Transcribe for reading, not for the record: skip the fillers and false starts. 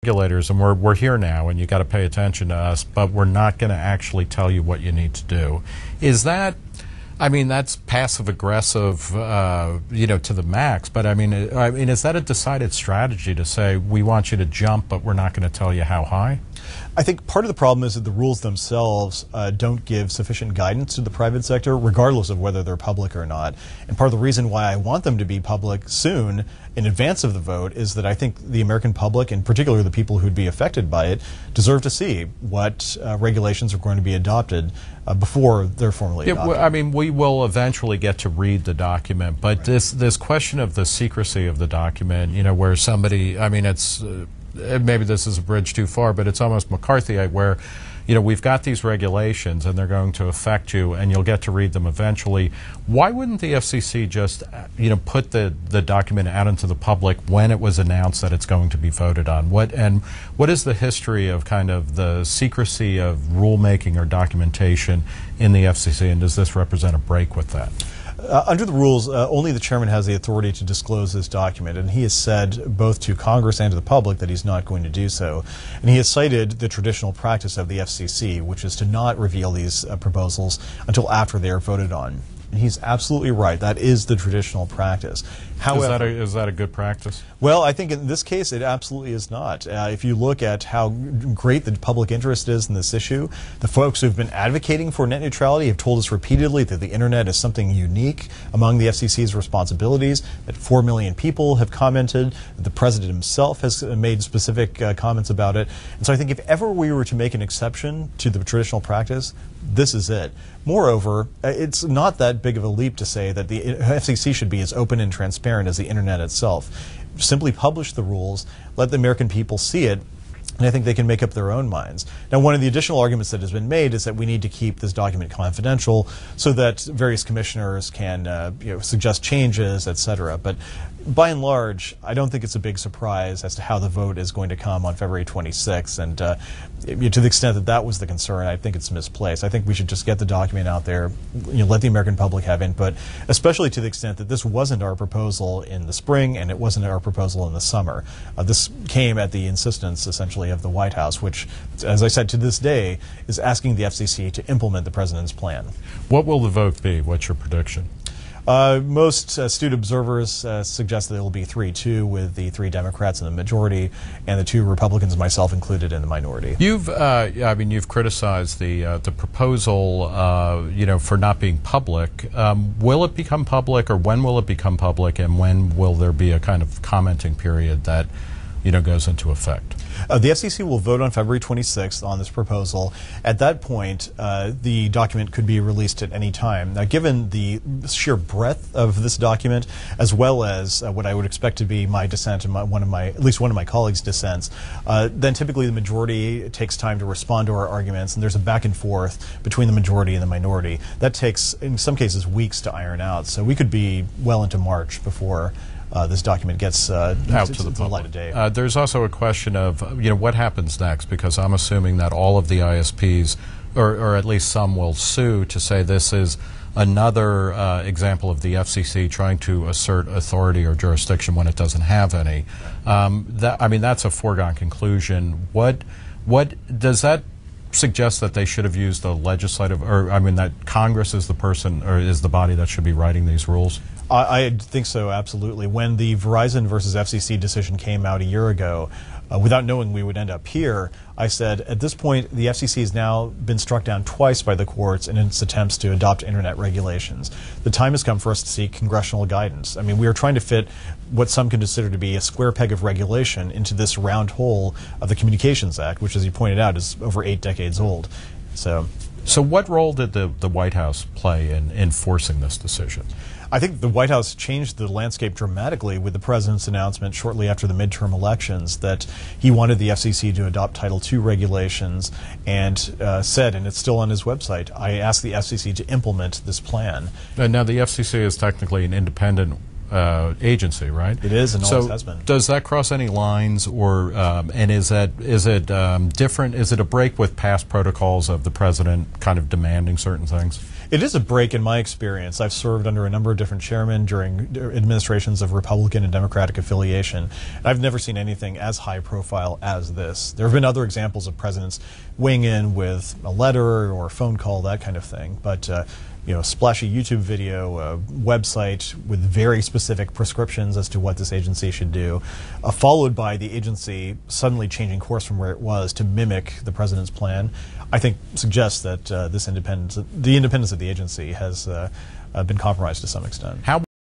Regulators, and we're here now, and you got to pay attention to us, but we're not going to actually tell you what you need to do. Is that, I mean, that's passive aggressive, to the max. But I mean, is that a decided strategy to say we want you to jump, but we're not going to tell you how high? I think part of the problem is that the rules themselves don't give sufficient guidance to the private sector, regardless of whether they're public or not. And part of the reason why I want them to be public soon, in advance of the vote, is that I think the American public, and particularly the people who'd be affected by it, deserve to see what regulations are going to be adopted before they're formally adopted. I mean, we will eventually get to read the document, but this question of the secrecy of the document, where somebody, I mean, it's maybe this is a bridge too far, but it's almost McCarthyite, where we've got these regulations and they're going to affect you and you'll get to read them eventually. Why wouldn't the FCC just put the document out into the public when it was announced that it's going to be voted on? What is the history of kind of the secrecy of rulemaking or documentation in the FCC, and does this represent a break with that? Under the rules, only the chairman has the authority to disclose this document, and he has said both to Congress and to the public that he's not going to do so. And he has cited the traditional practice of the FCC, which is to not reveal these proposals until after they are voted on. And he's absolutely right. That is the traditional practice. However, is that a good practice? Well, I think in this case it absolutely is not. If you look at how great the public interest is in this issue, the folks who've been advocating for net neutrality have told us repeatedly that the Internet is something unique among the FCC's responsibilities, that 4 million people have commented, that the President himself has made specific comments about it. And so I think if ever we were to make an exception to the traditional practice, this is it. Moreover, it's not that big of a leap to say that the FCC should be as open and transparent as the Internet itself. Simply publish the rules, let the American people see it, and I think they can make up their own minds. Now, one of the additional arguments that has been made is that we need to keep this document confidential so that various commissioners can suggest changes, etc. But by and large, I don't think it's a big surprise as to how the vote is going to come on February 26th. And to the extent that that was the concern, I think it's misplaced. I think we should just get the document out there, let the American public have input, especially to the extent that this wasn't our proposal in the spring and it wasn't our proposal in the summer. This came at the insistence, essentially, of the White House, which, as I said, to this day, is asking the FCC to implement the president's plan. What will the vote be? What's your prediction? Most astute observers suggest that it will be 3-2, with the 3 Democrats in the majority and the 2 Republicans, myself included, in the minority. You've criticized the proposal, for not being public. Will it become public, or when will it become public, and when will there be a kind of commenting period that goes into effect? The FCC will vote on February 26th on this proposal. At that point, the document could be released at any time. Now, given the sheer breadth of this document, as well as what I would expect to be my dissent and at least one of my colleagues' dissents, then typically the majority takes time to respond to our arguments, and there's a back and forth between the majority and the minority. That takes, in some cases, weeks to iron out. So we could be well into March before this document gets out to the light of day. There's also a question of what happens next, because I'm assuming that all of the ISPs, or at least some, will sue to say this is another example of the FCC trying to assert authority or jurisdiction when it doesn't have any. That's a foregone conclusion. What does that suggest that they should have used the legislative, or that Congress is the person or is the body that should be writing these rules? I think so, absolutely. When the Verizon versus FCC decision came out a year ago, without knowing we would end up here, I said, at this point, the FCC has now been struck down twice by the courts in its attempts to adopt Internet regulations. The time has come for us to seek congressional guidance. We are trying to fit what some consider to be a square peg of regulation into this round hole of the Communications Act, which, as you pointed out, is over 8 decades old. So what role did the White House play in enforcing this decision? I think the White House changed the landscape dramatically with the president's announcement shortly after the midterm elections that he wanted the FCC to adopt Title II regulations, and said, and it's still on his website, I asked the FCC to implement this plan. And now the FCC is technically an independent agency, right? It is, and always has been. Does that cross any lines, or and is it different? Is it a break with past protocols of the president kind of demanding certain things? It is a break in my experience. I've served under a number of different chairmen during administrations of Republican and Democratic affiliation. And I've never seen anything as high profile as this. There have been other examples of presidents weighing in with a letter or a phone call, that kind of thing. But splashy YouTube video, a website with very specific prescriptions as to what this agency should do, followed by the agency suddenly changing course from where it was to mimic the president's plan, I think suggests that the independence of the agency has been compromised to some extent.